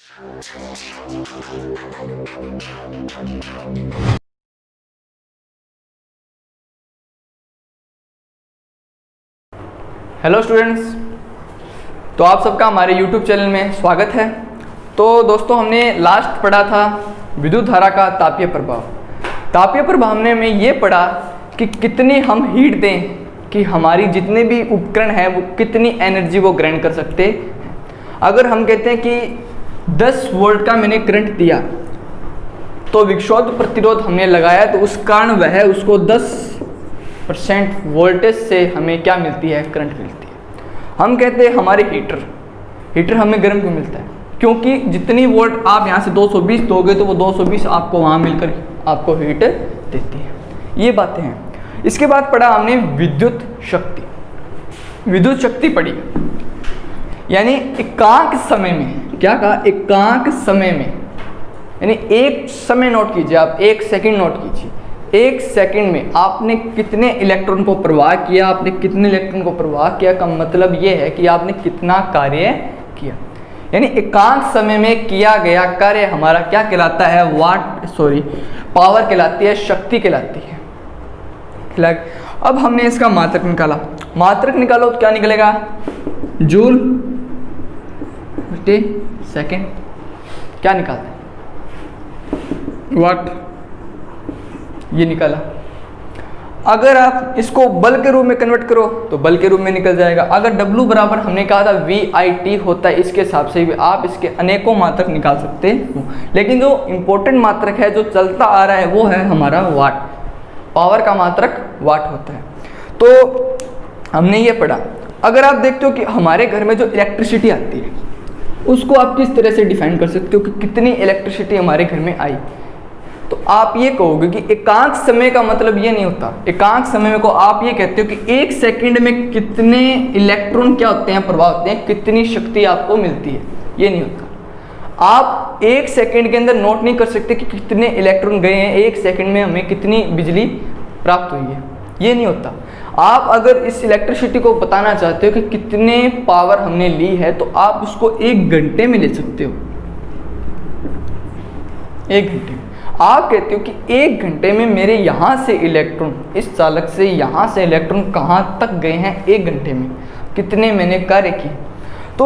Hello students, तो आप सबका हमारे YouTube चैनल में स्वागत है। तो दोस्तों, हमने लास्ट पढ़ा था विद्युत धारा का तापीय प्रभाव। तापीय प्रभाव में ये पढ़ा कि कितनी हम हीट दें कि हमारी जितने भी उपकरण हैं वो कितनी एनर्जी वो ग्रहण कर सकते हैं। अगर हम कहते हैं कि 10 वोल्ट का मैंने करंट दिया तो विक्षोभ प्रतिरोध हमने लगाया, तो उस कारण वह उसको 10% वोल्टेज से हमें क्या मिलती है, करंट मिलती है। हम कहते हैं हमारे हीटर हमें गर्म क्यों मिलता है, क्योंकि जितनी वोल्ट आप यहाँ से 220 दोगे तो वो 220 आपको वहाँ मिलकर आपको हीट देती है। ये बातें हैं। इसके बाद पढ़ा हमने विद्युत शक्ति। विद्युत शक्ति पढ़ी, यानी एकांक समय में, क्या कहा, एकांक समय में, यानी एक समय नोट कीजिए आप, 1 सेकंड नोट कीजिए। 1 सेकंड में आपने कितने इलेक्ट्रॉन को प्रवाह किया, आपने कितने इलेक्ट्रॉन को प्रवाह किया का मतलब ये है कि आपने कितना कार्य किया। यानी एकांक समय में किया गया कार्य हमारा क्या कहलाता है, पावर कहलाती है, शक्ति कहलाती है। अब हमने इसका मात्रक निकाला। मात्रक निकालो तो क्या निकलेगा, जूल प्रति सेकंड। क्या निकालते हैं, वाट, ये निकाला। अगर आप इसको बल के रूप में कन्वर्ट करो तो बल के रूप में निकल जाएगा। अगर W बराबर हमने कहा था VIT होता है, इसके हिसाब से भी आप इसके अनेकों मात्रक निकाल सकते हो, लेकिन जो इम्पोर्टेंट मात्रक है जो चलता आ रहा है वो है हमारा वाट। पावर का मात्रक वाट होता है। तो हमने ये पढ़ा। अगर आप देखते हो कि हमारे घर में जो इलेक्ट्रिसिटी आती है उसको आप किस तरह से डिफाइन कर सकते हो कि कितनी इलेक्ट्रिसिटी हमारे घर में आई, तो आप ये कहोगे कि एकांक समय का मतलब ये नहीं होता। एकांक समय में को आप ये कहते हो कि 1 सेकंड में कितने इलेक्ट्रॉन क्या होते हैं, प्रवाह होते हैं, कितनी शक्ति आपको मिलती है, ये नहीं होता। आप 1 सेकंड के अंदर नोट नहीं कर सकते कि कितने इलेक्ट्रॉन गए हैं, 1 सेकंड में हमें कितनी बिजली प्राप्त हुई है, ये नहीं होता। आप अगर इस इलेक्ट्रिसिटी को बताना चाहते हो कि कितने पावर हमने ली है, तो आप उसको 1 घंटे में ले सकते हो। 1 घंटे में आप कहते हो कि 1 घंटे में मेरे यहाँ से इलेक्ट्रॉन, इस चालक से यहाँ से इलेक्ट्रॉन कहाँ तक गए हैं, 1 घंटे में कितने मैंने कार्य किए। तो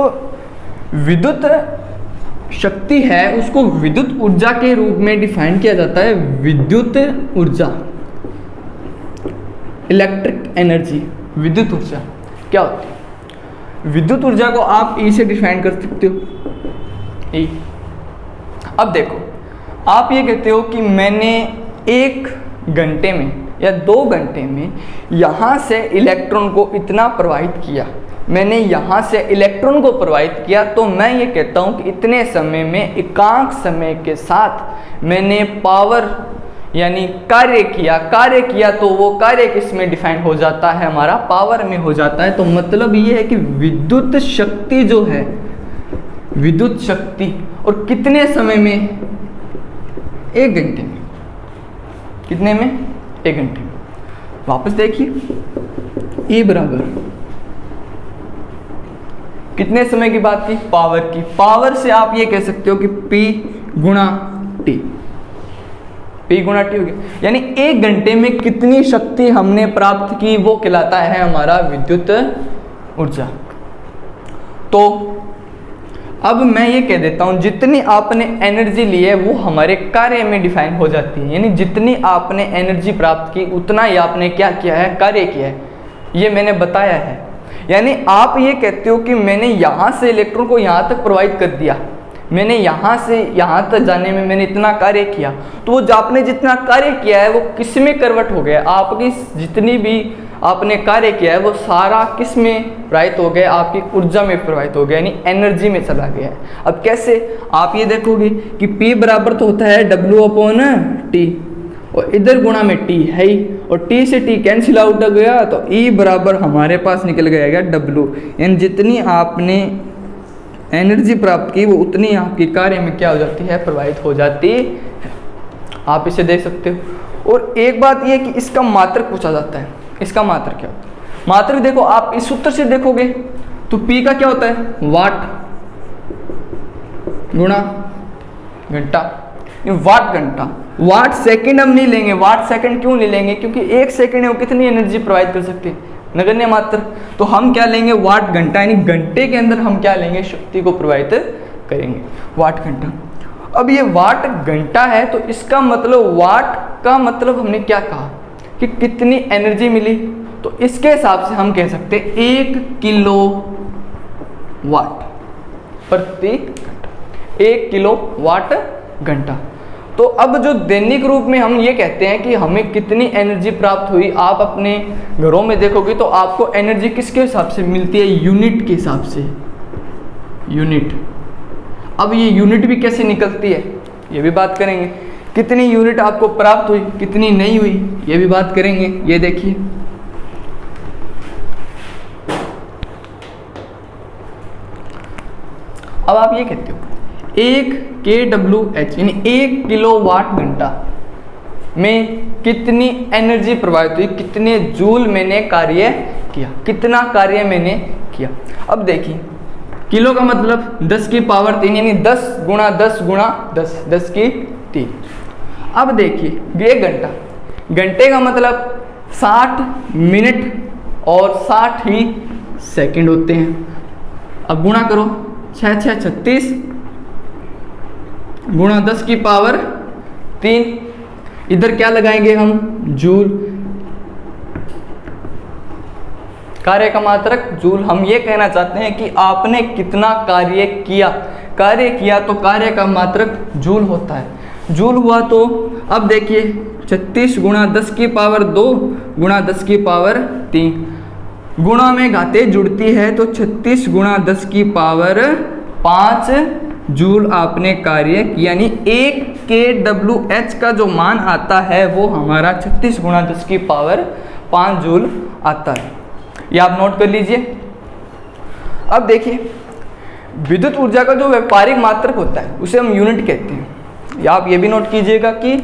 विद्युत शक्ति है उसको विद्युत ऊर्जा के रूप में डिफाइन किया जाता है। विद्युत ऊर्जा, इलेक्ट्रिक एनर्जी, विद्युत ऊर्जा क्या होती है। विद्युत ऊर्जा को आप ई से डिफाइन कर सकते हो, ई। अब देखो, आप ये कहते हो कि मैंने 1 घंटे में या 2 घंटे में यहाँ से इलेक्ट्रॉन को इतना प्रवाहित किया, मैंने यहाँ से इलेक्ट्रॉन को प्रवाहित किया, तो मैं ये कहता हूँ कि इतने समय में एकांक समय के साथ मैंने पावर यानी कार्य किया तो वो कार्य किस में डिफाइन हो जाता है, हमारा पावर में हो जाता है। तो मतलब ये है कि विद्युत शक्ति जो है, विद्युत शक्ति, और कितने समय में, 1 घंटे में। कितने में, 1 घंटे में। वापस देखिए, E बराबर कितने समय की बात की, पावर की। पावर से आप ये कह सकते हो कि P गुणा T, P गुणा T हो गया। यानी 1 घंटे में कितनी शक्ति हमने प्राप्त की वो कहलाता है हमारा विद्युत ऊर्जा। तो अब मैं ये कह देता हूँ, जितनी आपने एनर्जी ली है वो हमारे कार्य में डिफाइन हो जाती है। यानी जितनी आपने एनर्जी प्राप्त की उतना ही आपने क्या किया है, कार्य किया है, ये मैंने बताया है। यानी आप ये कहते हो कि मैंने यहाँ से इलेक्ट्रॉन को यहाँ तक प्रवाहित कर दिया, मैंने यहाँ से यहाँ तक जाने में मैंने इतना कार्य किया, तो वो जो आपने जितना कार्य किया है वो किस में कन्वर्ट हो गया, आपकी जितनी भी आपने कार्य किया है वो सारा किस में प्रवाहित हो गया, आपकी ऊर्जा में प्रवाहित हो गया, यानी एनर्जी में चला गया है। अब कैसे, आप ये देखोगे कि P बराबर तो होता है W/T, और इधर गुणा में T है ही, और T से T कैंसिल आउट हो गया, तो E बराबर हमारे पास निकल गया W। यानी जितनी आपने एनर्जी प्राप्त की वो उतनी आपकी कार्य में क्या हो जाती है, प्रवाहित हो जाती है। आप इसे देख सकते हो। और एक बात ये कि इसका मात्रक पूछा जाता है, इसका मात्रक क्या होता है। मात्रक देखो, आप इस सूत्र से देखोगे तो P का क्या होता है, वाट, गुणा घंटा, वाट घंटा। वाट सेकंड हम नहीं लेंगे। वाट सेकंड क्यों नहीं लेंगे? क्योंकि 1 सेकंड है वो कितनी एनर्जी प्रोवाइड कर सकते हैं? नगण्य मात्र। तो हम क्या लेंगे? वाट घंटा, यानी घंटे के अंदर हम क्या लेंगे? शक्ति को प्रोवाइड करेंगे, वाट घंटा। अब ये वाट घंटा है तो इसका मतलब वाट का मतलब हमने क्या कहा कि कितनी एनर्जी मिली, तो इसके हिसाब से हम कह सकते हैं 1 किलो वाट प्रति घंटा, 1 किलो वाट घंटा। तो अब जो दैनिक रूप में हम ये कहते हैं कि हमें कितनी एनर्जी प्राप्त हुई, आप अपने घरों में देखोगे तो आपको एनर्जी किसके हिसाब से मिलती है? यूनिट के हिसाब से, यूनिट। अब ये यूनिट भी कैसे निकलती है ये भी बात करेंगे। कितनी यूनिट आपको प्राप्त हुई, कितनी नहीं हुई, ये भी बात करेंगे। ये देखिए, अब आप ये कहते हो 1 kWh यानी 1 किलोवाट घंटा में कितनी एनर्जी प्रवाहित हुई, कितने जूल मैंने कार्य किया, कितना कार्य मैंने किया। अब देखिए, किलो का मतलब 10 की पावर 3 यानी 10 गुणा 10 गुणा 10, 10 की 3। अब देखिए 1 घंटा, घंटे का मतलब 60 मिनट और 60 ही सेकंड होते हैं। अब गुणा करो, 6 6 36 गुणा 10 की पावर 3, इधर क्या लगाएंगे हम? जूल। कार्य का मात्रक जूल। हम ये कहना चाहते हैं कि आपने कितना कार्य किया। कार्य किया तो कार्य का मात्रक जूल होता है। जूल हुआ तो अब देखिए 36 गुणा 10 की पावर 2 गुणा 10 की पावर 3, गुणा में घाते जुड़ती है तो 36 गुणा 10 की पावर 5 जूल आपने कार्य किया। यानी 1 kWh का जो मान आता है वो हमारा 36 गुणा 10 की पावर 5 जूल आता है। ये आप नोट कर लीजिए। अब देखिए, विद्युत ऊर्जा का जो व्यापारिक मात्रक होता है उसे हम यूनिट कहते हैं। या आप ये भी नोट कीजिएगा कि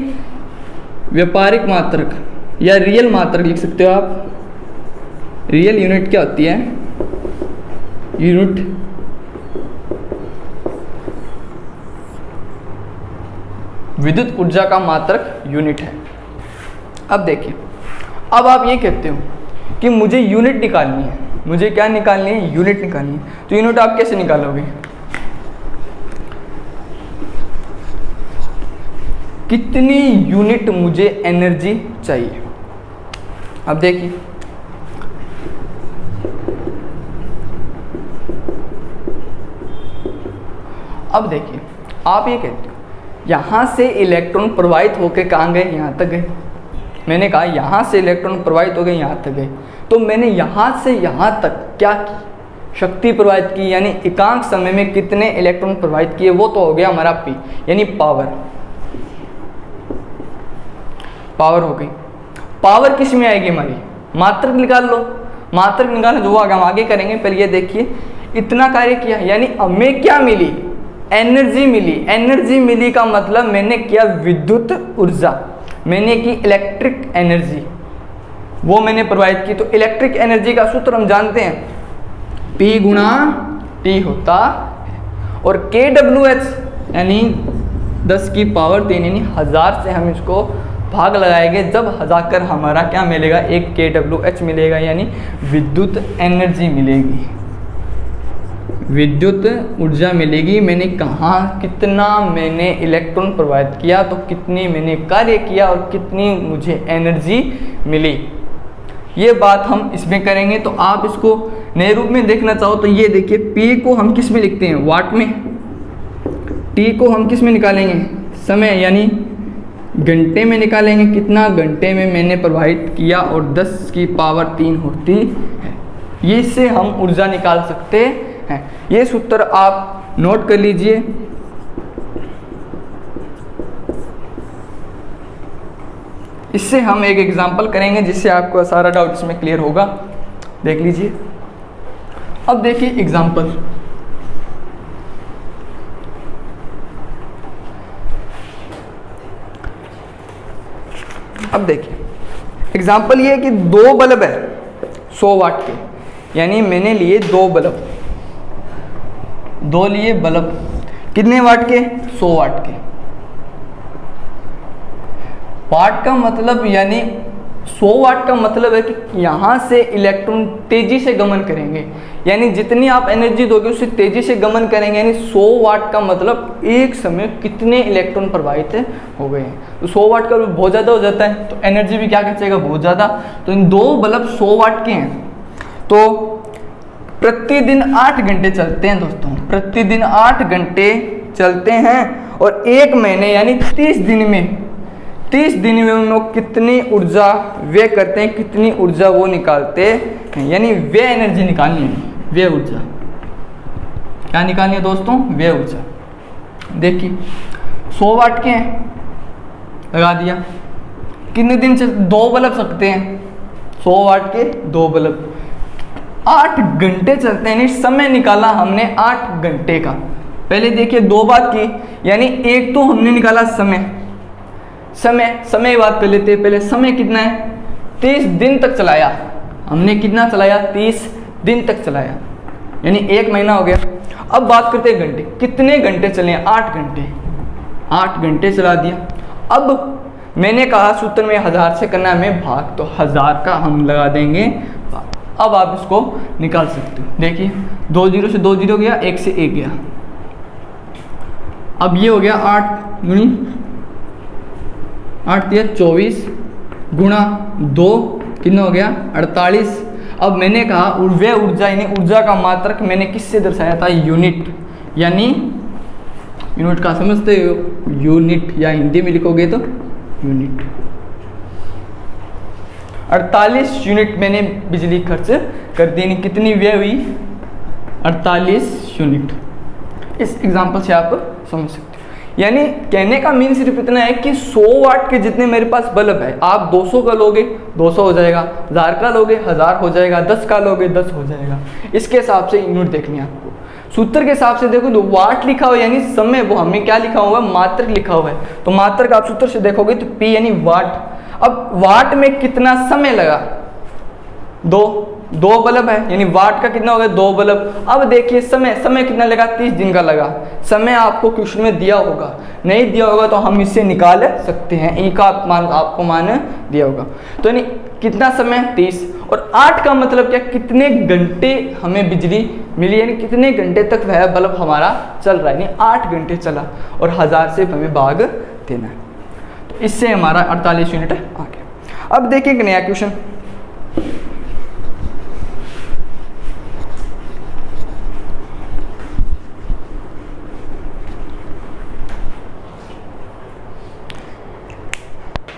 व्यापारिक मात्रक या रियल मात्रक लिख सकते हो आप। रियल यूनिट क्या होती है? यूनिट विद्युत ऊर्जा का मात्रक यूनिट है। अब देखिए, अब आप ये कहते हो कि मुझे यूनिट निकालनी है। मुझे क्या निकालनी है? यूनिट निकालनी है। तो यूनिट आप कैसे निकालोगे? कितनी यूनिट मुझे एनर्जी चाहिए। अब देखिए, अब देखिए, आप ये कहते हो यहां से इलेक्ट्रॉन प्रवाहित होकर कहाँ गए? यहां तक गए। मैंने कहा यहां से इलेक्ट्रॉन प्रवाहित हो गए, यहां तक गए। तो मैंने यहां से यहां तक क्या की? शक्ति प्रवाहित की, यानी एकांक समय में कितने इलेक्ट्रॉन प्रवाहित किए, वो तो हो गया हमारा पी, यानी पावर। पावर हो गई। पावर किस में आएगी हमारी? मात्रक निकाल लो। मात्रक निकालना जो हम आगे करेंगे। पहले ये देखिए, इतना कार्य किया यानी हमें क्या मिली? एनर्जी मिली। एनर्जी मिली का मतलब मैंने किया विद्युत ऊर्जा, मैंने की इलेक्ट्रिक एनर्जी, वो मैंने प्रोवाइड की। तो इलेक्ट्रिक एनर्जी का सूत्र हम जानते हैं, P गुणा T होता है। और kWh यानी 10 की पावर 3 यानी 1000 से हम इसको भाग लगाएंगे। जब हजाकर हमारा क्या मिलेगा? 1 kWh मिलेगा, यानी विद्युत एनर्जी मिलेगी, विद्युत ऊर्जा मिलेगी। मैंने कहा कितना मैंने इलेक्ट्रॉन प्रोवाइड किया, तो कितनी मैंने कार्य किया और कितनी मुझे एनर्जी मिली। ये बात हम इसमें करेंगे। तो आप इसको नए रूप में देखना चाहो तो ये देखिए, P को हम किस में लिखते हैं? वाट में। T को हम किस में निकालेंगे? समय, यानी घंटे में निकालेंगे। कितना घंटे में मैंने प्रवाहित किया, और 10 की पावर 3 होती है। ये इससे हम ऊर्जा निकाल सकते हैं। ये सूत्र आप नोट कर लीजिए। इससे हम एक एग्जांपल करेंगे जिससे आपको सारा डाउट इसमें क्लियर होगा। देख लीजिए। अब देखिए एग्जांपल। अब देखिए एग्जांपल ये है कि 2 बल्ब है 100 वाट के, यानी मैंने लिए 2 बल्ब, 2 लिए बल्ब। कितने वाट के? 100 वाट के। वाट का मतलब यानी 100 वाट का मतलब है कि यहाँ से इलेक्ट्रॉन तेजी से गमन करेंगे, यानी जितनी आप एनर्जी दोगे उससे तेजी से गमन करेंगे। यानी 100 वाट का मतलब एक समय कितने इलेक्ट्रॉन प्रवाहित हो गए हैं। तो 100 वाट का बहुत ज़्यादा हो जाता है, तो एनर्जी भी क्या खींचेगा? बहुत ज़्यादा। तो इन दो बल्ब 100 वाट के हैं, तो प्रतिदिन 8 घंटे चलते हैं दोस्तों, प्रतिदिन 8 घंटे चलते हैं। और एक महीने यानी 30 दिन में उन लोग कितनी ऊर्जा व्यय करते हैं, कितनी ऊर्जा वो निकालते हैं, यानी वे एनर्जी निकालनी है, वे ऊर्जा क्या निकालनी है दोस्तों? वे ऊर्जा। देखिए 100 वाट के हैं, लगा दिया। कितने दिन से 2 बल्ब सकते हैं? 100 वाट के 2 बल्ब 8 घंटे चलते हैं, समय निकाला हमने 8 घंटे का। पहले देखिए 2 बात की, यानी एक तो हमने निकाला समय की बात कर लेते हैं। पहले समय कितना है? 30 दिन तक चलाया हमने। कितना चलाया? 30 दिन तक चलाया, यानी 1 महीना हो गया। अब बात करते हैं घंटे, कितने घंटे चले? 8 घंटे। 8 घंटे चला दिया। अब मैंने कहा सूत्र में 1000 से करना है हमें भाग, तो 1000 का हम लगा देंगे भाग। अब आप इसको निकाल सकते हो। देखिए 2 0 से 2 0 गया, 1 से 1 गया। अब ये हो गया 8 गुणी 8 दिया 24 गुणा 2 कितना हो गया? 48। अब मैंने कहा वे ऊर्जा, यानी ऊर्जा का मात्रक मैंने किससे दर्शाया था? यूनिट, यानी यूनिट का समझते हो? यूनिट, या हिंदी में लिखोगे तो यूनिट। 48 यूनिट मैंने बिजली खर्च कर दी। कितनी व्यय हुई? 48 यूनिट। इस एग्जाम्पल से आप समझ सकते हो। यानी कहने का मीन सिर्फ इतना है कि 100 वाट के जितने मेरे पास बल्ब है, आप 200 का लोगे 200 हो जाएगा, 1000 का लोगे 1000 हो जाएगा, 10 का लोगे 10 हो जाएगा। इसके हिसाब से यूनिट देखनी है आपको। सूत्र के हिसाब से देखो तो वाट लिखा हुआ है, यानी समय, वो हमें क्या लिखा हुआ है? मात्रक लिखा हुआ है। तो मात्रक आप सूत्र से देखोगे तो P यानी वाट। अब वाट में कितना समय लगा? 2 बल्ब है, यानी वाट का कितना हो गया? 2 बल्ब। अब देखिए समय कितना लगा? 30 दिन का लगा। समय आपको क्वेश्चन में दिया होगा, नहीं दिया होगा तो हम इससे निकाल सकते हैं। ई का आपको मान दिया होगा, तो यानी कितना समय? 30। और 8 का मतलब क्या? कितने घंटे हमें बिजली मिली, यानी कितने घंटे तक वह बल्ब हमारा चल रहा है, यानी 8 घंटे चला, और 1000 से हमें भाग देना है। तो इससे हमारा 48 यूनिट आ गया। अब देखिए एक नया क्वेश्चन।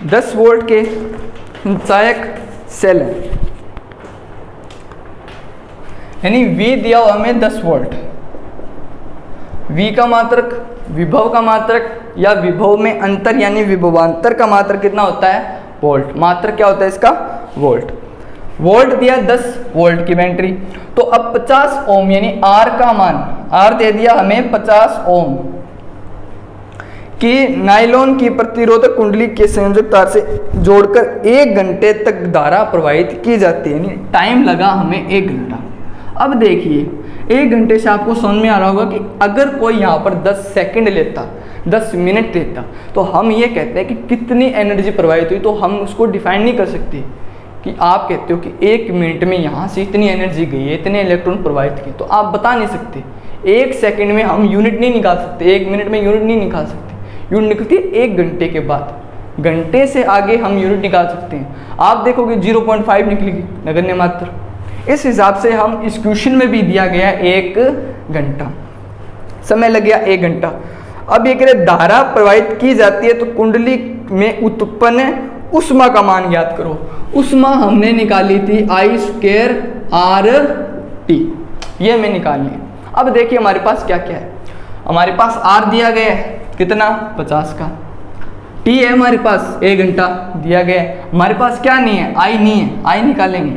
दस वोल्ट के संचायक सेल है, यानी V दिया हुआ हमें 10 वोल्ट। V का मात्रक, विभव का मात्रक या विभव में अंतर यानी विभवांतर का मात्रक कितना होता है? वोल्ट। मात्रक क्या होता है इसका? वोल्ट। वोल्ट दिया 10 वोल्ट की बैटरी। तो अब 50 ओम यानी R का मान, R दे दिया हमें 50 ओम कि नायलॉन की प्रतिरोधक कुंडली के संयोजक तार से जोड़कर 1 घंटे तक धारा प्रवाहित की जाती है, यानी टाइम लगा हमें 1 घंटा। अब देखिए 1 घंटे से आपको समझ में आ रहा होगा कि अगर कोई यहाँ पर 10 सेकंड लेता, 10 मिनट लेता, तो हम ये कहते हैं कि कितनी एनर्जी प्रवाहित हुई। तो हम उसको डिफाइन नहीं कर सकते कि आप कहते हो कि 1 मिनट में यहाँ से इतनी एनर्जी गई है, इतने इलेक्ट्रॉन प्रवाहित किए, तो आप बता नहीं सकते। 1 सेकंड में हम यूनिट नहीं निकाल सकते, 1 मिनट में यूनिट नहीं निकाल सकते। यूनिट निकलती है 1 घंटे के बाद। घंटे से आगे हम यूनिट निकाल सकते हैं। आप देखोगे 0.5 निकलेगी नगण्य मात्र। इस हिसाब से हम इस क्वेश्चन में भी दिया गया 1 घंटा, समय लग गया 1 घंटा। अब ये कह रहे धारा प्रवाहित की जाती है तो कुंडली में उत्पन्न उष्मा का मान ज्ञात करो। उष्मा हमने निकाली थी I²RT, ये हमें निकालनी है। अब देखिए हमारे पास क्या क्या है। हमारे पास R दिया गया है कितना? 50 का। T है हमारे पास 1 घंटा दिया गया है। हमारे पास क्या नहीं है? I नहीं है, I निकालेंगे।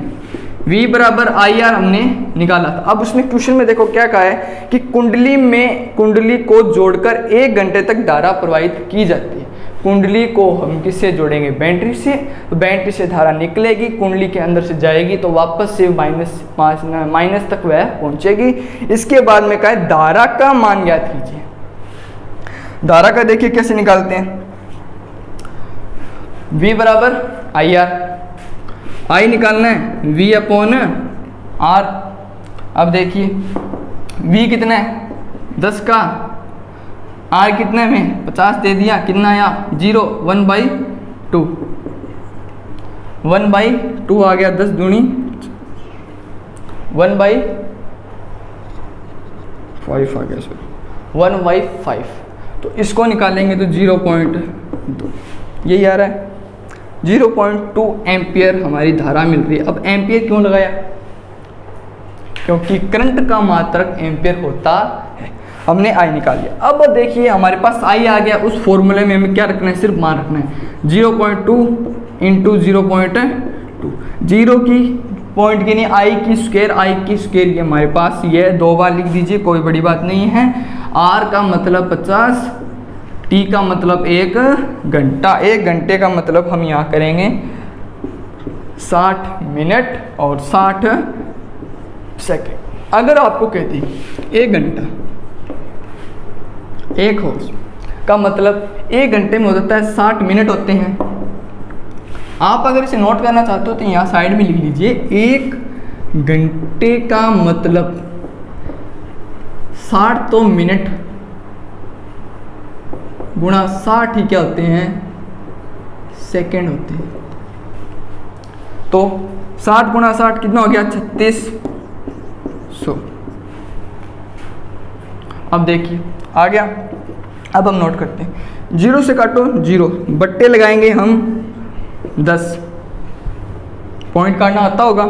V बराबर IR हमने निकाला था। अब उसमें क्वेश्चन में देखो क्या कहा है कि कुंडली को जोड़कर 1 घंटे तक धारा प्रवाहित की जाती है। कुंडली को हम किससे जोड़ेंगे? बैटरी से। तो बैटरी से धारा निकलेगी, कुंडली के अंदर से जाएगी, तो वापस से माइनस तक वह पहुंचेगी। इसके बाद में कहा है धारा का मान ज्ञात कीजिए। धारा का देखिए कैसे निकालते हैं, V बराबर आई आर, आई निकालना है V अपॉन R। अब देखिए V कितना है 10 का, R कितना में 50 दे दिया, कितना आया 0, 1/2, 1/2 आ गया, 10 दूनी 1/5 आ गया, सॉरी 1/5। तो इसको निकालेंगे तो 0.2 यही आ रहा है, 0.2 एम्पियर हमारी धारा मिल रही है। अब एम्पियर क्यों लगाया, क्योंकि करंट का मात्रक एम्पियर होता है। हमने आई निकाल लिया। अब देखिए हमारे पास आई आ गया, उस फॉर्मूले में हमें क्या रखना है, सिर्फ मान रखना है 0.2 इंटू 0.2, 0 की पॉइंट की नहीं, आई की स्क्वायर ये हमारे पास ये 2 बार लिख दीजिए, कोई बड़ी बात नहीं है। आर का मतलब 50, टी का मतलब 1 घंटा, 1 घंटे का मतलब हम यहाँ करेंगे 60 मिनट और 60 सेकेंड। अगर आपको कहती 1 घंटा 1 हॉर्स का मतलब 1 घंटे में हो जाता है 60 मिनट होते हैं। आप अगर इसे नोट करना चाहते हो तो यहाँ साइड में लिख लीजिए 1 घंटे का मतलब 60 तो मिनट गुणा 60 ही क्या होते हैं, सेकेंड होते हैं। तो 60 गुणा 60 कितना हो गया 3600। अब देखिए आ गया। अब हम नोट करते हैं, 0 से काटो 0, बट्टे लगाएंगे हम 10, पॉइंट काटना आता होगा,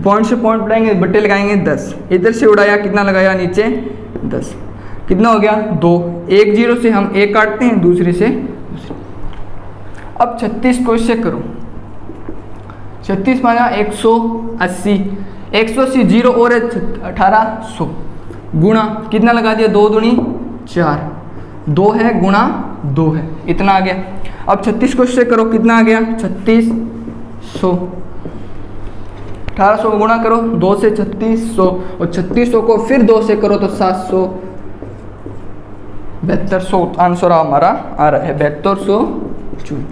पॉइंट से पॉइंट उड़ाएंगे, बट्टे लगाएंगे 10, इधर से उड़ाया कितना लगाया नीचे 10, कितना हो गया 2, एक 0 से हम 1 काटते हैं, दूसरे से दूसरे। अब 36 को इससे करो, 36 माना 180, 180 0 और 1800 गुणा कितना लगा दिया 2 दूनी 4, 2 है गुणा 2 है, इतना आ गया। अब 36 को इससे करो, कितना आ गया 3600, 1800 को गुणा करो 2 से 3600 और 3600 को फिर 2 से करो तो 700, 7200 आंसर हमारा आ रहा है 7200 जूल।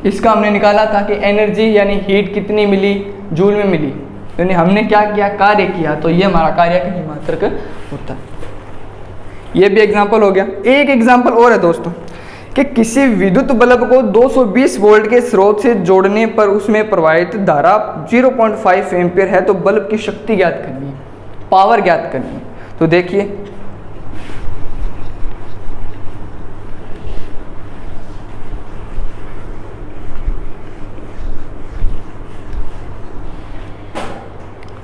इसका हमने निकाला था कि एनर्जी यानी हीट कितनी मिली, जूल में मिली, यानी हमने क्या किया, कार्य किया, तो ये हमारा कार्य का मात्रक होता है। ये भी एग्जाम्पल हो गया। एक एग्जाम्पल और है दोस्तों कि किसी विद्युत बल्ब को 220 वोल्ट के स्रोत से जोड़ने पर उसमें प्रवाहित धारा 0.5 एम्पियर है, तो बल्ब की शक्ति ज्ञात करनी है, पावर ज्ञात करनी है। तो देखिए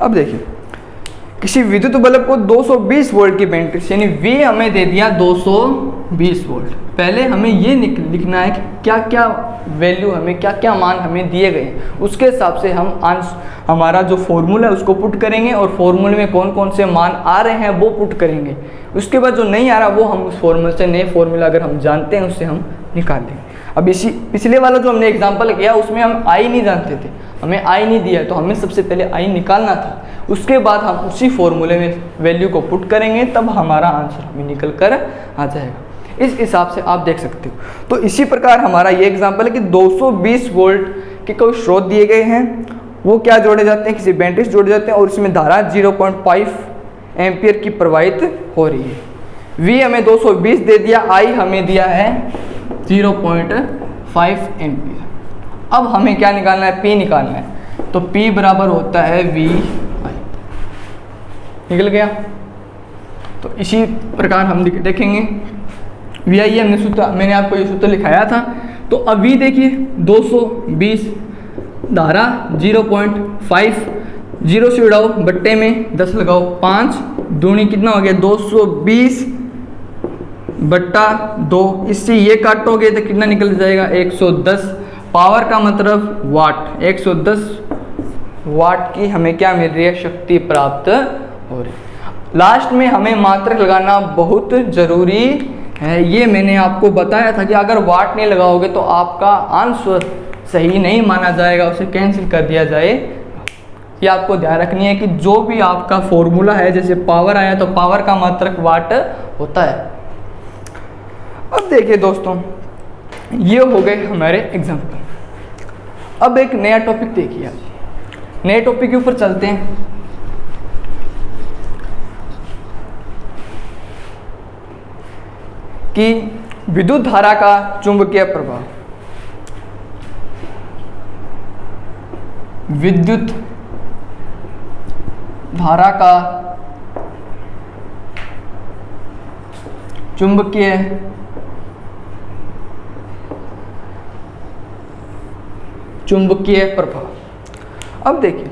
अब देखिए किसी विद्युत बल्ब को 220 वोल्ट की बैटरी यानी V हमें दे दिया 220 वोल्ट। पहले हमें ये लिखना है कि क्या क्या वैल्यू हमें क्या क्या मान हमें दिए गए हैं, उसके हिसाब से हम हमारा जो फॉर्मूला है उसको पुट करेंगे और फॉर्मूले में कौन कौन से मान आ रहे हैं वो पुट करेंगे। उसके बाद जो नहीं आ रहा वो हम उस फॉर्मूले से नए फॉर्मूला अगर हम जानते हैं उससे हम निकाल देंगे। अब इसी पिछले वाला जो हमने एग्जाम्पल किया उसमें हम आई नहीं जानते थे, हमें आई नहीं दिया, तो हमें सबसे पहले आई निकालना था, उसके बाद हम उसी फॉर्मूले में वैल्यू को पुट करेंगे, तब हमारा आंसर हमें निकल कर आ जाएगा। इस हिसाब से आप देख सकते हो। तो इसी प्रकार हमारा ये एग्जाम्पल है कि 220 वोल्ट के कोई स्रोत दिए गए हैं, वो क्या जोड़े जाते हैं, किसी बैटरी से जोड़े जाते हैं और इसमें धारा 0.5 एम्पियर की प्रवाहित हो रही है। V हमें 220 दे दिया, I हमें दिया है 0.5 एम्पियर। अब हमें क्या निकालना है, P निकालना है, तो P बराबर होता है VI। निकल गया। तो इसी प्रकार हम देखेंगे VI हमने सूत्र, मैंने आपको ये सूत्र लिखाया था। तो अभी देखिए 220 धारा 0.5, 0 से उड़ाओ बट्टे में 10 लगाओ, 5 दूनी कितना हो गया 220 बट्टा 2, इससे ये काटोगे तो कितना निकल जाएगा 110। पावर का मतलब वाट, 110 वाट की हमें क्या मिल रही है, शक्ति प्राप्त हो रही है। लास्ट में हमें मात्रक लगाना बहुत ज़रूरी है, ये मैंने आपको बताया था कि अगर वाट नहीं लगाओगे तो आपका आंसर सही नहीं माना जाएगा, उसे कैंसिल कर दिया जाए। ये आपको ध्यान रखनी है कि जो भी आपका फॉर्मूला है, जैसे पावर आया तो पावर का मात्रक वाट होता है। अब देखिए दोस्तों, ये हो गए हमारे एग्जाम्पल। अब एक नया टॉपिक देखिए, आप नए टॉपिक के ऊपर चलते हैं। कि विद्युत धारा का चुंबकीय प्रभाव, विद्युत धारा का चुंबकीय प्रभाव। अब देखिए,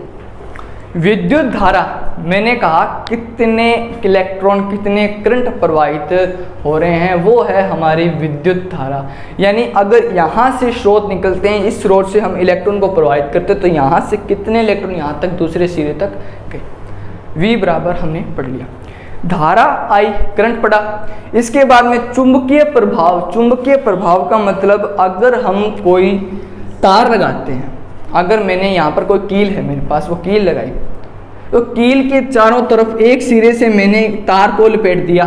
विद्युत धारा, मैंने कहा कितने इलेक्ट्रॉन, कितने करंट प्रवाहित हो रहे हैं, वो है हमारी विद्युत धारा। यानी अगर यहाँ से स्रोत निकलते हैं, इस स्रोत से हम इलेक्ट्रॉन को प्रवाहित करते हैं, तो यहाँ से कितने इलेक्ट्रॉन यहाँ तक दूसरे सिरे तक गए। V बराबर हमने पढ़ लिया, धारा I, करंट पढ़ा। इसके बाद में चुंबकीय प्रभाव। चुंबकीय प्रभाव का मतलब अगर हम कोई तार लगाते हैं, अगर मैंने यहाँ पर कोई कील है मेरे पास, वो कील लगाई, तो कील के चारों तरफ एक सिरे से मैंने तार को लपेट दिया,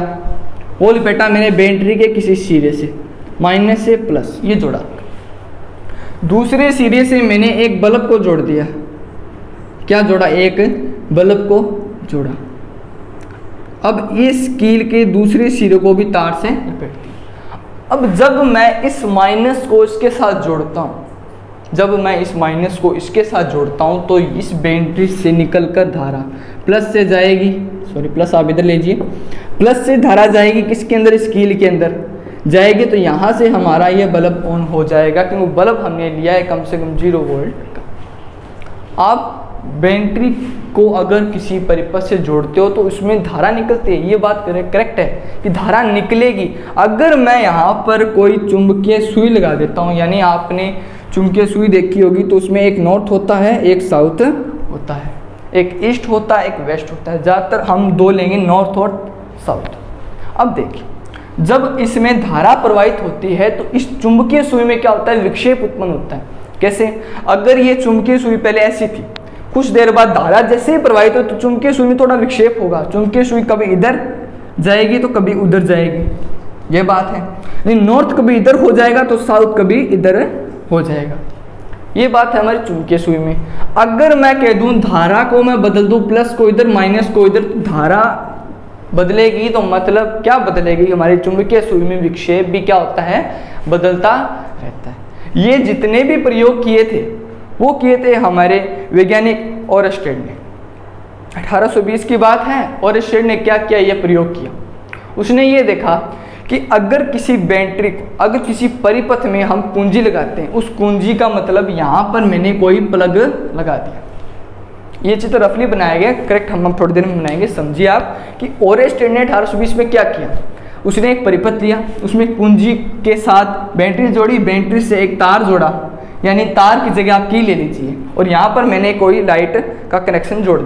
वो लपेटा मैंने बैटरी के किसी सिरे से, माइनस से प्लस, ये जोड़ा। दूसरे सिरे से मैंने एक बल्ब को जोड़ दिया, क्या जोड़ा, एक बल्ब को जोड़ा। अब इस कील के दूसरे सिरे को भी तार से लपेट दिया। अब जब मैं इस माइनस को इसके साथ जोड़ता हूँ, जब मैं इस माइनस को इसके साथ जोड़ता हूँ, तो इस बैटरी से निकलकर धारा प्लस से जाएगी, सॉरी प्लस आप इधर लीजिए, प्लस से धारा जाएगी किसके अंदर, इस कील के अंदर जाएगी। तो यहाँ से हमारा ये बल्ब ऑन हो जाएगा, क्योंकि बल्ब हमने लिया है कम से कम 0 वोल्ट का। आप बैटरी को अगर किसी परिपथ से जोड़ते हो तो उसमें धारा निकलती है, ये बात करेक्ट है कि धारा निकलेगी। अगर मैं यहाँ पर कोई चुंबकीय सुई लगा देता हूँ, यानी आपने चुंबकीय सुई देखी होगी, तो उसमें एक नॉर्थ होता है, एक साउथ होता है, एक ईस्ट होता है, एक वेस्ट होता है। ज़्यादातर हम दो लेंगे, नॉर्थ और साउथ। अब देखिए, जब इसमें धारा प्रवाहित होती है तो इस चुंबकीय सुई में क्या होता है, विक्षेप उत्पन्न होता है। कैसे, अगर ये चुंबकीय सुई पहले ऐसी थी, कुछ देर बाद धारा जैसे ही प्रवाहित हो तो चुंबकीय सुई में थोड़ा विक्षेप होगा, चुंबकीय सुई कभी इधर जाएगी तो कभी उधर जाएगी, ये बात है। नहीं, नॉर्थ कभी इधर हो जाएगा तो साउथ कभी इधर हो जाएगा, ये बात है हमारी चुंबकीय सुई में। अगर मैं कह दूं धारा को मैं बदल दूं, प्लस को इधर माइनस को इधर, धारा बदलेगी, तो मतलब क्या बदलेगी, हमारी चुंबकीय सुई में विक्षेप भी क्या होता है, बदलता रहता है। ये जितने भी प्रयोग किए थे वो किए थे हमारे वैज्ञानिक ओरस्टेड ने। 1820 की बात है, ओरस्टेड ने क्या किया, ये प्रयोग किया। उसने ये देखा कि अगर किसी बैटरी को, अगर किसी परिपथ में हम कुंजी लगाते हैं, उस कुंजी का मतलब यहाँ पर मैंने कोई प्लग लगा दिया। ये चित्र रफली बनाया गया, करेक्ट हम थोड़ी देर में बनाएंगे, समझिए आप कि ओरस्टेड ने 1820 में क्या किया। उसने एक परिपथ लिया, उसमें कुंजी के साथ बैटरी जोड़ी, बैटरी से एक तार जोड़ा, यानी तार की जगह आप की ले लीजिए, और यहाँ पर मैंने कोई लाइट का कनेक्शन जोड़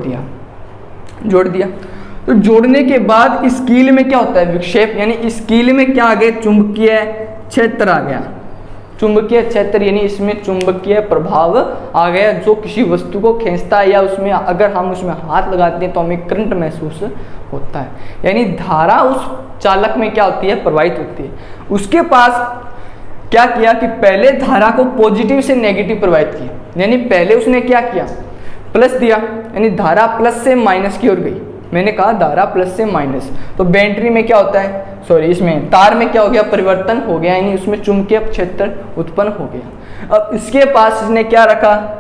दिया। तो जोड़ने के बाद इस कील में क्या होता है, विक्षेप, यानी इस कील में क्या आ गया, चुंबकीय क्षेत्र आ गया। चुंबकीय क्षेत्र यानी इसमें चुंबकीय प्रभाव आ गया, जो किसी वस्तु को खींचता है, या उसमें अगर हम उसमें हाथ लगाते हैं तो हमें करंट महसूस होता है। यानी धारा उस चालक में क्या होती है, प्रवाहित होती है। उसके पास क्या किया कि पहले धारा को पॉजिटिव से नेगेटिव प्रवाहित किया, यानी पहले उसने क्या किया, प्लस दिया, यानी धारा प्लस से माइनस की ओर गई। मैंने कहा धारा प्लस से माइनस, तो बैटरी में क्या होता है, सॉरी इसमें तार में क्या हो गया, परिवर्तन हो गया, यानी उसमें चुंबकीय क्षेत्र उत्पन्न हो गया। अब इसके पास इसने क्या रखा,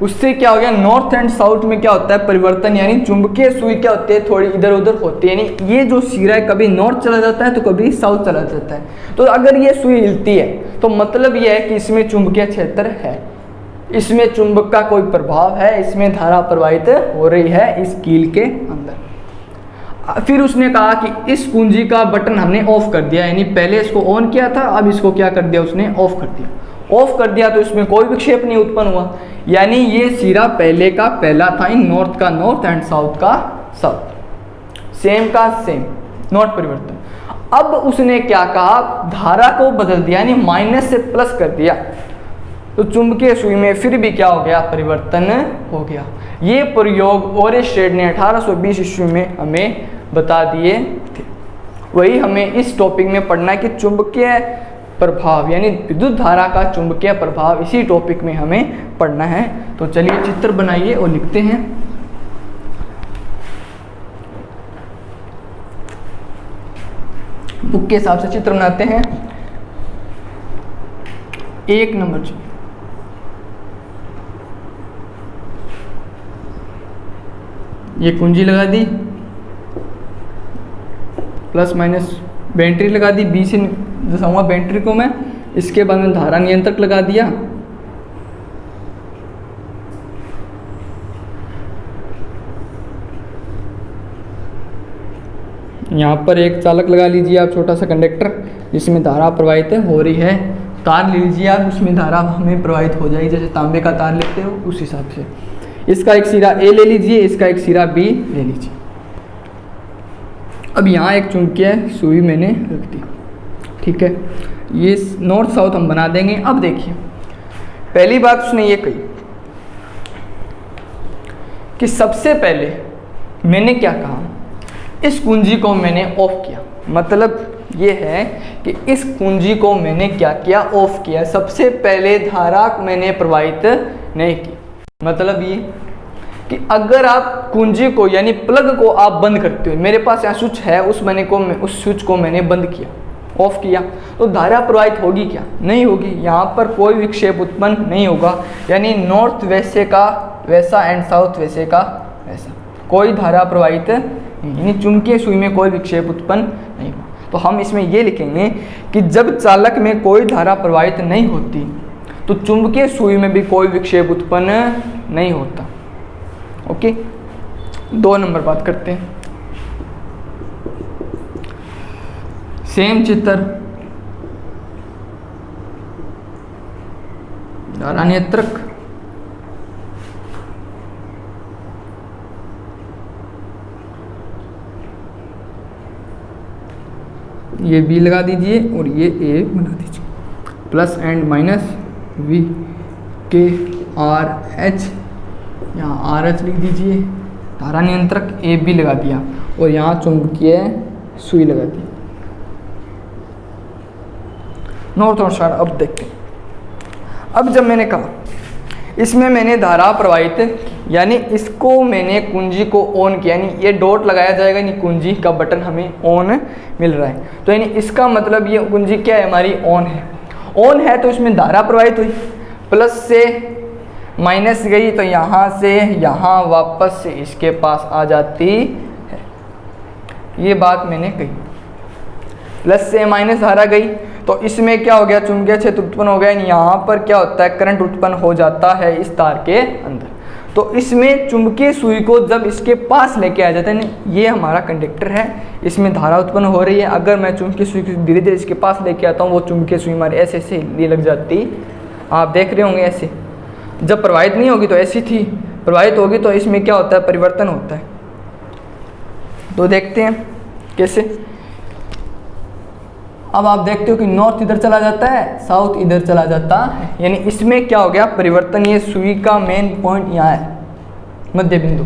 उससे क्या हो गया, नॉर्थ एंड साउथ में क्या होता है, परिवर्तन, यानी चुंबकीय सुई क्या होती है, थोड़ी इधर उधर होती है, यानी ये जो सिरा है कभी नॉर्थ चला जाता है तो कभी साउथ चला जाता है। तो अगर ये सुई हिलती है तो मतलब ये है कि इसमें चुंबकीय क्षेत्र है, इसमें चुंबक का कोई प्रभाव है, इसमें धारा प्रवाहित हो रही है इस कील के अंदर। फिर उसने कहा कि इस कुंजी का बटन हमने ऑफ कर दिया, यानी पहले इसको ऑन किया था, अब इसको क्या कर दिया, उसने ऑफ कर दिया। ऑफ कर दिया तो इसमें कोई विक्षेप नहीं उत्पन्न हुआ, यानी ये सिरा पहले का पहला था, इन नॉर्थ का नॉर्थ एंड साउथ का साउथ, सेम का सेम, नॉट परिवर्तन। अब उसने क्या कहा, धारा को बदल दिया, यानी माइनस से प्लस कर दिया, तो चुंबकीय सुई में फिर भी क्या हो गया, परिवर्तन हो गया। ये प्रयोग ओरस्टेड ने 1820 ईस्वी में हमें बता दिए थे। वही हमें इस टॉपिक में पढ़ना है कि चुंबकीय प्रभाव यानी विद्युत धारा का चुंबकीय प्रभाव, इसी टॉपिक में हमें पढ़ना है। तो चलिए चित्र बनाइए और लिखते हैं। बुक के हिसाब से चित्र बनाते हैं। 1 नंबर जी, ये कुंजी लगा दी, प्लस माइनस बैटरी लगा दी, बी से दर्शाऊंगा बैटरी को मैं। इसके बाद में धारा नियंत्रक लगा दिया, यहाँ पर एक चालक लगा लीजिए आप, छोटा सा कंडक्टर जिसमें धारा प्रवाहित हो रही है। तार ले लीजिए आप, उसमें धारा हमें प्रवाहित हो जाएगी, जैसे तांबे का तार लेते हो उस हिसाब से। इसका एक सिरा ए ले लीजिए, इसका एक सिरा बी ले लीजिए। अब यहाँ एक चुंबकीय सुई मैंने रख दी, ठीक है। ये नॉर्थ साउथ हम बना देंगे। अब देखिए, पहली बात उसने ये कही कि सबसे पहले मैंने क्या कहा, इस कुंजी को मैंने ऑफ किया। मतलब ये है कि इस कुंजी को मैंने क्या किया, ऑफ किया। सबसे पहले धारा मैंने प्रवाहित नहीं की। मतलब ये कि अगर आप कुंजी को यानी प्लग को आप बंद करते हो, मेरे पास यहाँ स्विच है, उस स्विच को मैंने बंद किया, ऑफ किया, तो धारा प्रवाहित होगी क्या? नहीं होगी। यहाँ पर कोई विक्षेप उत्पन्न नहीं होगा, यानी नॉर्थ वैसे का वैसा एंड साउथ वैसे का वैसा, कोई धारा प्रवाहित नहीं, यानी चुंबकीय सुई में कोई विक्षेप उत्पन्न नहीं हुआ। तो हम इसमें ये लिखेंगे कि जब चालक में कोई धारा प्रवाहित नहीं होती तो चुंबकीय सुई में भी कोई विक्षेप उत्पन्न नहीं होता। ओके, 2 नंबर बात करते हैं। सेम चित्र, धारा नियंत्रक, ये बी लगा दीजिए और ये ए बना दीजिए, प्लस एंड माइनस वी के आर एच, यहाँ आर एच लिख दीजिए। धारा नियंत्रक ए बी लगा दिया और यहाँ चुंबकीय सुई लगा दी। नॉर्थ और साउथ। अब देखते हैं, अब जब मैंने कहा इसमें मैंने धारा प्रवाहित, यानी इसको मैंने कुंजी को ऑन किया, यानी ये डॉट लगाया जाएगा, यानी कुंजी का बटन हमें ऑन मिल रहा है। तो यानी इसका मतलब ये कुंजी क्या है, हमारी ऑन है। ऑन है तो इसमें धारा प्रवाहित हुई, प्लस से माइनस गई तो यहाँ से यहाँ वापस से इसके पास आ जाती है। ये बात मैंने कही। प्लस से माइनस धारा गई तो इसमें क्या हो गया, चुंबकीय क्षेत्र उत्पन्न हो गया। यहाँ पर क्या होता है, करंट उत्पन्न हो जाता है इस तार के अंदर। तो इसमें चुंबकीय सुई को जब इसके पास लेके आ जाता है, ये हमारा कंडक्टर है, इसमें धारा उत्पन्न हो रही है। अगर मैं चुंबकीय सुई को धीरे धीरे इसके पास लेके आता हूँ, वो चुंबकीय सुई हमारी ऐसे ऐसे हिलने लग जाती, आप देख रहे होंगे ऐसे। जब प्रवाहित नहीं होगी तो ऐसी थी, प्रवाहित होगी तो इसमें क्या होता है, परिवर्तन होता है। तो देखते हैं कैसे। अब आप देखते हो कि नॉर्थ इधर चला जाता है, साउथ इधर चला जाता है, यानी इसमें क्या हो गया, परिवर्तन। ये सुई का मेन पॉइंट यहाँ है, मध्य बिंदु।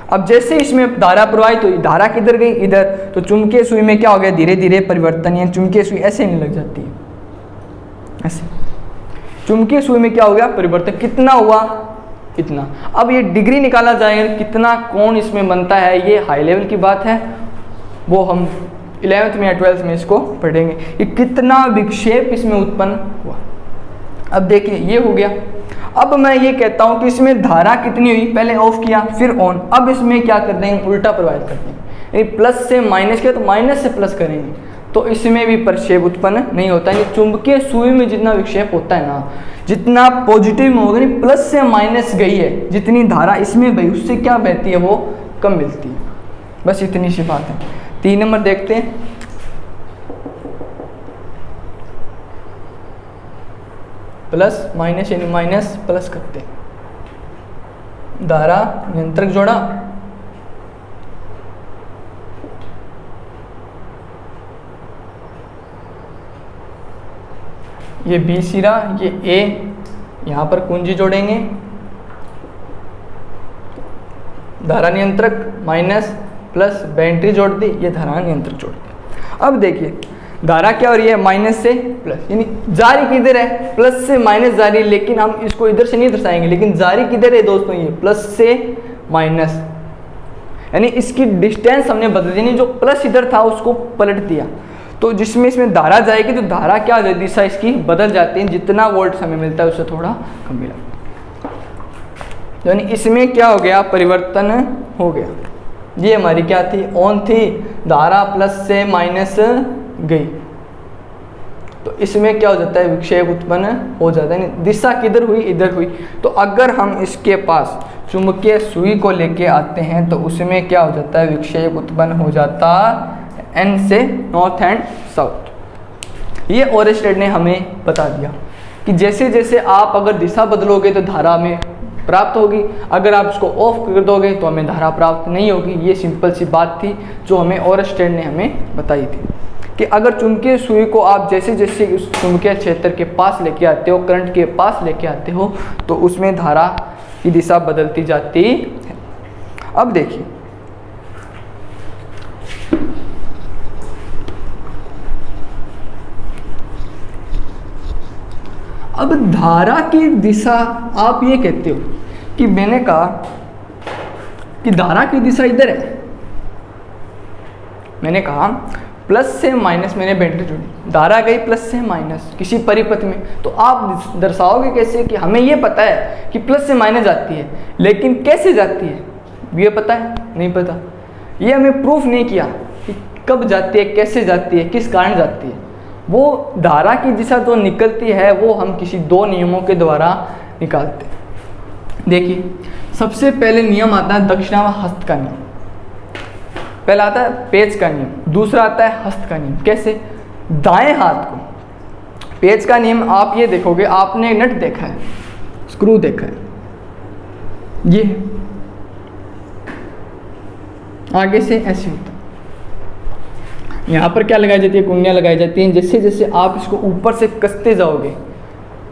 अब जैसे इसमें धारा प्रवाहित हुई, धारा किधर गई, इधर, तो चुंबकीय सुई में क्या हो गया, धीरे धीरे परिवर्तन। यानी चुंबकीय सुई ऐसे नहीं लग जाती है, ऐसे। चुंबकीय सुई में क्या हो गया, परिवर्तन। कितना हुआ, इतना। अब ये डिग्री निकाला जाएगा, कितना कोण इसमें बनता है, ये हाई लेवल की बात है, वो हम 11th में या 12th में इसको पढ़ेंगे कि कितना विक्षेप इसमें उत्पन्न हुआ। अब देखिए ये हो गया। अब मैं ये कहता हूँ कि इसमें धारा कितनी हुई, पहले ऑफ किया फिर ऑन। अब इसमें क्या कर देंगे, उल्टा प्रवाहित कर देंगे, यानी प्लस से माइनस किया तो माइनस से प्लस करेंगे, तो इसमें भी प्रक्षेप उत्पन्न नहीं होता है। चुंबकीय सुई में जितना विक्षेप होता है ना, जितना पॉजिटिव में होगा, प्लस से माइनस गई है, जितनी धारा इसमें बही उससे क्या बहती है, वो कम मिलती है। बस इतनी सी बात है। 3 नंबर देखते हैं। प्लस माइनस यानी माइनस प्लस करते हैं, धारा नियंत्रक जोड़ा, ये बी सिरा, ये ए, यहाँ पर कुंजी जोड़ेंगे, धारा नियंत्रक माइनस प्लस बैटरी जोड़ दी, ये धारा नियंत्रक जोड़ दिया। अब देखिए धारा क्या हो रही है, माइनस से प्लस, यानी जारी किधर है, प्लस से माइनस जारी, लेकिन हम इसको इधर से नहीं दर्शाएंगे, लेकिन जारी किधर है दोस्तों, ये प्लस से माइनस, यानी इसकी डिस्टेंस हमने बदल दी, जो प्लस इधर था उसको पलट दिया। तो जिसमें इसमें धारा जाएगी तो धारा क्या हो जाती है, दिशा इसकी बदल जाती है, जितना वोल्ट हमें मिलता है उससे थोड़ा कम मिला, यानी इसमें क्या हो गया, परिवर्तन हो गया। ये हमारी क्या थी, ऑन थी, धारा प्लस से माइनस गई, तो इसमें क्या हो जाता है, विक्षेप उत्पन्न हो जाता है, दिशा किधर हुई, इधर हुई। तो अगर हम इसके पास चुंबकीय सुई को लेके आते हैं तो उसमें क्या हो जाता है, विक्षेप उत्पन्न हो जाता एन से नॉर्थ एंड साउथ। ये ओरेस्टेड ने हमें बता दिया कि जैसे जैसे आप अगर दिशा बदलोगे तो धारा में प्राप्त होगी, अगर आप इसको ऑफ कर दोगे तो हमें धारा प्राप्त नहीं होगी। ये सिंपल सी बात थी जो हमें ओरेस्टेड ने हमें बताई थी कि अगर चुंबकीय सुई को आप जैसे जैसे उस चुंबकीय क्षेत्र के पास लेके आते हो, करंट के पास लेके आते हो, तो उसमें धारा की दिशा बदलती जाती है। अब देखिए अब धारा की दिशा, आप ये कहते हो कि मैंने कहा कि धारा की दिशा इधर है, मैंने कहा प्लस से माइनस, मैंने बैटरी जोड़ी, धारा गई प्लस से माइनस किसी परिपथ में, तो आप दर्शाओगे कैसे कि हमें ये पता है कि प्लस से माइनस जाती है, लेकिन कैसे जाती है ये पता है, नहीं पता। ये हमें प्रूफ नहीं किया कि कब जाती है, कैसे जाती है, किस कारण जाती है। वो धारा की दिशा जो निकलती है वो हम किसी दो नियमों के द्वारा निकालते हैं। देखिए सबसे पहले नियम आता है दक्षिणावर्त का नियम, पहला आता है पेच का नियम, दूसरा आता है हस्त का नियम। कैसे, दाएं हाथ को पेच का नियम, आप ये देखोगे, आपने नट देखा है, स्क्रू देखा है, ये आगे से ऐसे होता है, यहाँ पर क्या लगाई जाती है, कुंडियाँ लगाई जाती हैं। जैसे जैसे आप इसको ऊपर से कसते जाओगे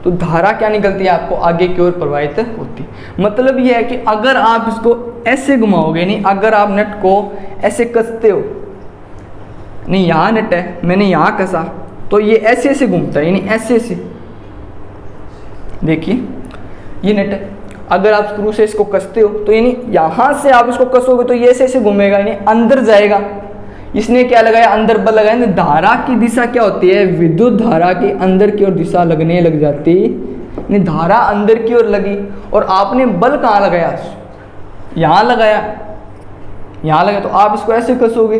तो धारा क्या निकलती है, आपको आगे की ओर प्रवाहित होती है। मतलब ये है कि अगर आप इसको ऐसे घुमाओगे, नहीं अगर आप नट को ऐसे कसते हो, नहीं यहाँ नट है, मैंने यहाँ कसा, तो ये ऐसे ऐसे घूमता है, यानी ऐसे ऐसे, देखिए ये नट है, अगर आप स्क्रू से इसको कसते हो तो यानी यहाँ से आप इसको कसोगे तो ये ऐसे ऐसे घूमेगा, यानी अंदर जाएगा। इसने क्या लगाया, अंदर बल लगाया, तो धारा की दिशा क्या होती है, विद्युत धारा की अंदर की ओर दिशा लगने लग जाती, यानी धारा अंदर की ओर लगी। और आपने बल कहाँ लगाया, यहाँ लगाया, यहाँ लगाया, तो आप इसको ऐसे कसोगे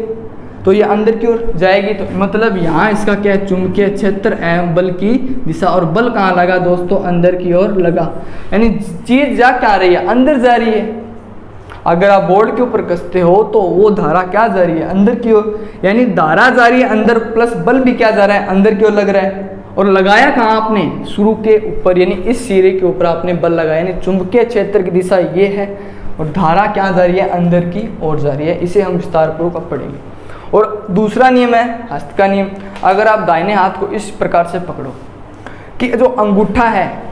तो ये अंदर की ओर जाएगी। तो मतलब यहाँ इसका क्या है, चुंबकीय क्षेत्र एवं बल की दिशा, और बल कहाँ लगा दोस्तों, अंदर की ओर लगा, यानी चीज जा क्या रही है, अंदर जा रही है। अगर आप बोर्ड के ऊपर कसते हो तो वो धारा क्या जा रही है, अंदर की ओर, यानी धारा जा रही है अंदर, प्लस बल भी क्या जा रहा है, अंदर की ओर लग रहा है। और लगाया कहाँ आपने, शुरू के ऊपर, यानी इस सिरे के ऊपर आपने बल लगाया, यानी चुंबकीय क्षेत्र की दिशा ये है, और धारा क्या जा रही है, अंदर की ओर जा रही है। इसे हम विस्तारपूर्वक अब पढ़ेंगे। और दूसरा नियम है हस्त का नियम। अगर आप दाहिने हाथ को इस प्रकार से पकड़ो कि जो अंगूठा है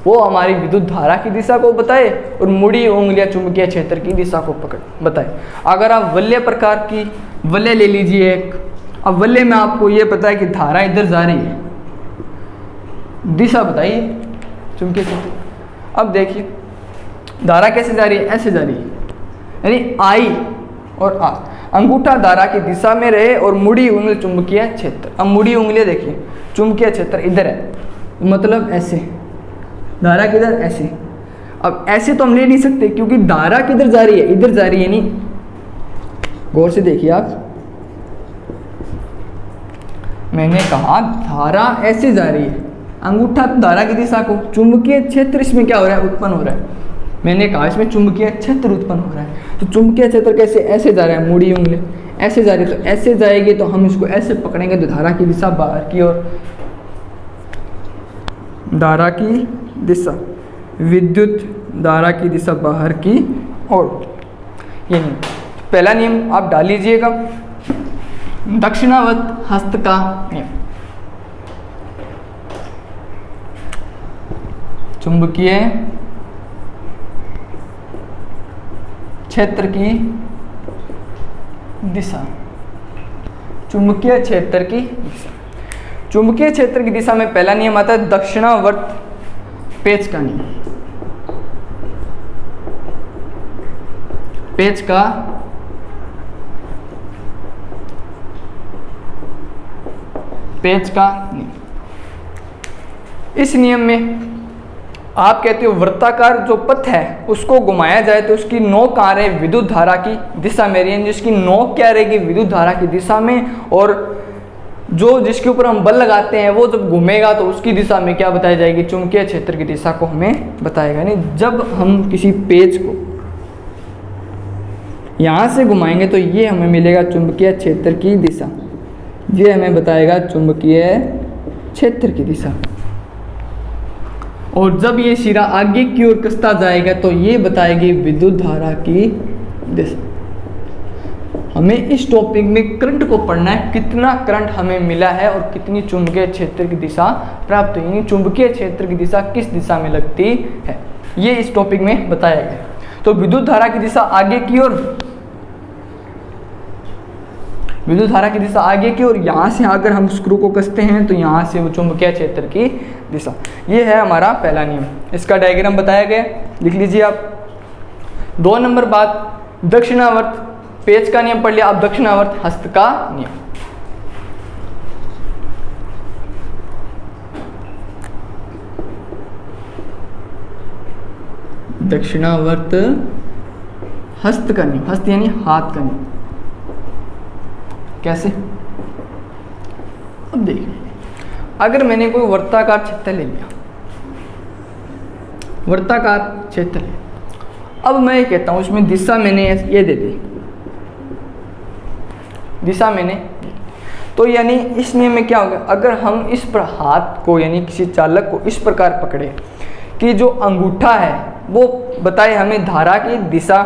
वो हमारी विद्युत धारा की दिशा को बताए, और मुड़ी उंगलियां चुंबकीय क्षेत्र की दिशा को बताए। अगर आप वलय प्रकार की वलय ले लीजिए एक, अब वलय में आपको ये पता है कि धारा इधर जा रही है, दिशा बताइए चुंबकीय क्षेत्र। अब देखिए धारा कैसे जा रही है, ऐसे जा रही है, यानी आई और आ, अंगूठा धारा की दिशा में रहे और मुड़ी उंगली चुंबकीय क्षेत्र। अब मुड़ी उंगलियां देखिए, चुंबकीय क्षेत्र इधर है, मतलब ऐसे, धारा किधर, ऐसे। अब ऐसे तो हम ले नहीं सकते क्योंकि धारा किधर जा रही है, इधर जा रही है, नहीं, गौर से देखिए आप, मैंने कहा धारा ऐसे जा रही है, अंगूठा धारा की दिशा को, चुंबकीय क्षेत्र इसमें क्या हो रहा है, उत्पन्न हो रहा है। मैंने कहा इसमें चुंबकीय क्षेत्र उत्पन्न हो रहा है, तो चुंबकीय क्षेत्र कैसे, ऐसे जा रहा है, मुड़ी उंगली ऐसे जा रही है, तो ऐसे जाएगी तो हम इसको ऐसे पकड़ेंगे तो धारा की दिशा बाहर की ओर, धारा की दिशा, विद्युत धारा की दिशा बाहर की ओर। ये नियम, पहला नियम आप डाल लीजिएगा, दक्षिणावर्त हस्त का नियम। चुंबकीय क्षेत्र की दिशा, चुंबकीय क्षेत्र की दिशा। चुंबकीय क्षेत्र की दिशा में पहला नियम आता है दक्षिणावर्त पेच का नियम। पेच का नियम। इस नियम में आप कहते हो वृत्ताकार जो पथ है उसको घुमाया जाए तो उसकी नोक कहाँ रहे, विद्युत धारा की दिशा में रही, जिसकी नोक क्या रहेगी, विद्युत धारा की दिशा में, और जो जिसके ऊपर हम बल लगाते हैं वो जब घूमेगा तो उसकी दिशा में क्या बताई जाएगी, चुंबकीय क्षेत्र की दिशा को हमें बताएगा। नहीं, जब हम किसी पेज को यहाँ से घुमाएंगे तो ये हमें मिलेगा चुंबकीय क्षेत्र की दिशा, ये हमें बताएगा चुंबकीय क्षेत्र की दिशा। और जब ये सिरा आगे की ओर कसता जाएगा तो ये बताएगी विद्युत धारा की दिशा। हमें इस टॉपिक में करंट को पढ़ना है, कितना करंट हमें मिला है और कितनी चुंबकीय क्षेत्र की दिशा प्राप्त हुई, यानी चुंबकीय क्षेत्र की दिशा किस दिशा में लगती है, ये इस टॉपिक में बताया गया। तो विद्युत धारा की दिशा आगे की ओर, विद्युत धारा की दिशा आगे की ओर, यहाँ से अगर हम स्क्रू को कसते हैं तो यहाँ से वो चुंबकीय क्षेत्र की दिशा। ये है हमारा पहला नियम, इसका डायग्राम बताया गया, लिख लीजिए आप। 2 नंबर बात, दक्षिणावर्त पेच का नियम पढ़ लिया, अब दक्षिणावर्त हस्त का नियम। दक्षिणावर्त हस्त का नियम, हस्त यानी हाथ का नियम। कैसे, अब देखिए, अगर मैंने कोई वर्ताकार क्षेत्र ले लिया, वर्ताकार क्षेत्र ले, अब मैं ये कहता हूँ इसमें दिशा मैंने ये दे दी, दिशा मैंने, तो यानी इस नियम में क्या होगा, अगर हम इस पर हाथ को यानी किसी चालक को इस प्रकार पकड़े कि जो अंगूठा है वो बताए हमें धारा की दिशा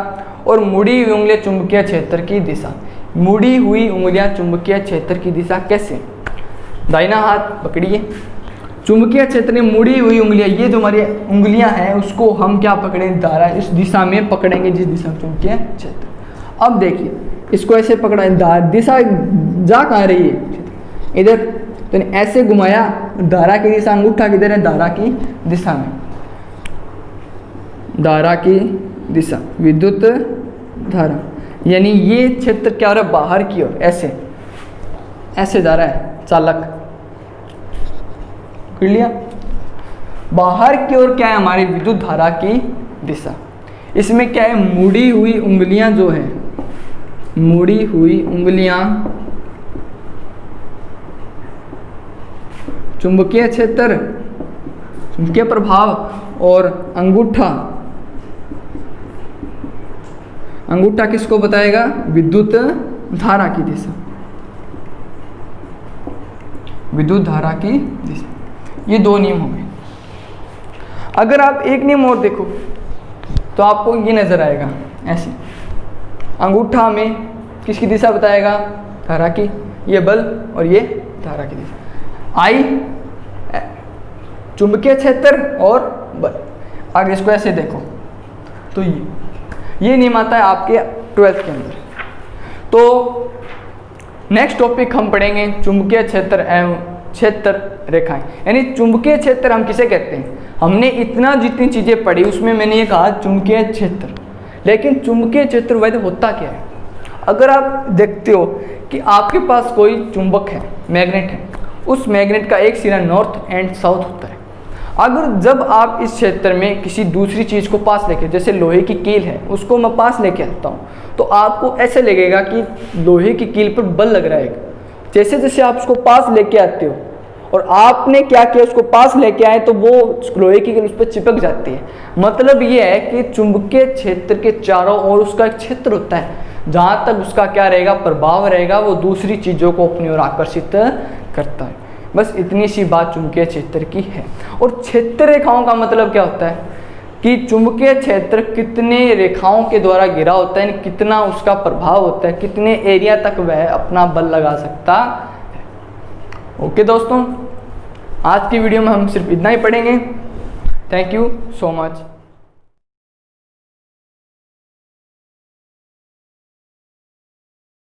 और मुड़ी हुई उंगलियां चुंबकीय क्षेत्र की दिशा। मुड़ी हुई उंगलियां चुंबकीय क्षेत्र की दिशा कैसे, दाहिना हाथ पकड़िए, चुंबकीय क्षेत्र में मुड़ी हुई उंगलियां, ये जो हमारी उंगलियां हैं उसको हम क्या पकड़ें, धारा इस दिशा में पकड़ेंगे जिस दिशा चुंबकीय क्षेत्र। अब देखिए इसको ऐसे पकड़ा, दिशा जा कहाँ रही है, इधर, तो ऐसे घुमाया, धारा की दिशा, अंगूठा किधर है, धारा की दिशा में, धारा की दिशा, विद्युत धारा, यानी ये क्षेत्र क्या हो रहा है, बाहर की ओर, ऐसे ऐसे जा रहा है चालक, कर लिया, बाहर की ओर क्या है हमारी विद्युत धारा की दिशा। इसमें क्या है, मुड़ी हुई उंगलियां जो है, मुड़ी हुई उंगलियां चुंबकीय क्षेत्र, चुंबकीय प्रभाव, और अंगूठा, अंगूठा किसको बताएगा, विद्युत धारा की दिशा, विद्युत धारा की दिशा। ये 2 नियम हो गए। अगर आप एक नियम और देखो तो आपको ये नजर आएगा, ऐसे अंगूठा में किसकी दिशा बताएगा, धारा की, ये बल और ये धारा की दिशा। आई चुंबकीय क्षेत्र और बल। अगर इसको ऐसे देखो तो ये नियम आता है आपके 12th के अंदर। तो नेक्स्ट टॉपिक हम पढ़ेंगे चुंबकीय क्षेत्र एवं क्षेत्र रेखाएं, यानी चुंबकीय क्षेत्र हम किसे कहते हैं। हमने इतना जितनी चीज़ें पढ़ी उसमें मैंने ये कहा चुंबकीय क्षेत्र, लेकिन चुंबकीय क्षेत्र वैसे होता क्या है। अगर आप देखते हो कि आपके पास कोई चुंबक है, मैग्नेट है, उस मैग्नेट का एक सिरा नॉर्थ एंड साउथ होता है। अगर जब आप इस क्षेत्र में किसी दूसरी चीज़ को पास लेके, जैसे लोहे की कील है उसको मैं पास लेके आता हूँ, तो आपको ऐसे लगेगा कि लोहे की कील पर बल लग रहा है। जैसे जैसे आप उसको पास लेके आते हो और आपने क्या किया, उसको पास लेके आए तो वो लोहे की कील उस पर चिपक जाती है। मतलब ये है कि चुंबकीय क्षेत्र के चारों ओर उसका एक क्षेत्र होता है, जहाँ तक उसका क्या रहेगा, प्रभाव रहेगा, वो दूसरी चीज़ों को अपनी ओर आकर्षित करता है। बस इतनी सी बात चुंबकीय क्षेत्र की है। और क्षेत्र रेखाओं का मतलब क्या होता है कि चुंबकीय क्षेत्र कितने रेखाओं के द्वारा घिरा होता है, कितना उसका प्रभाव होता है, कितने एरिया तक वह अपना बल लगा सकता है। ओके दोस्तों, आज की वीडियो में हम सिर्फ इतना ही पढ़ेंगे। Thank you so much.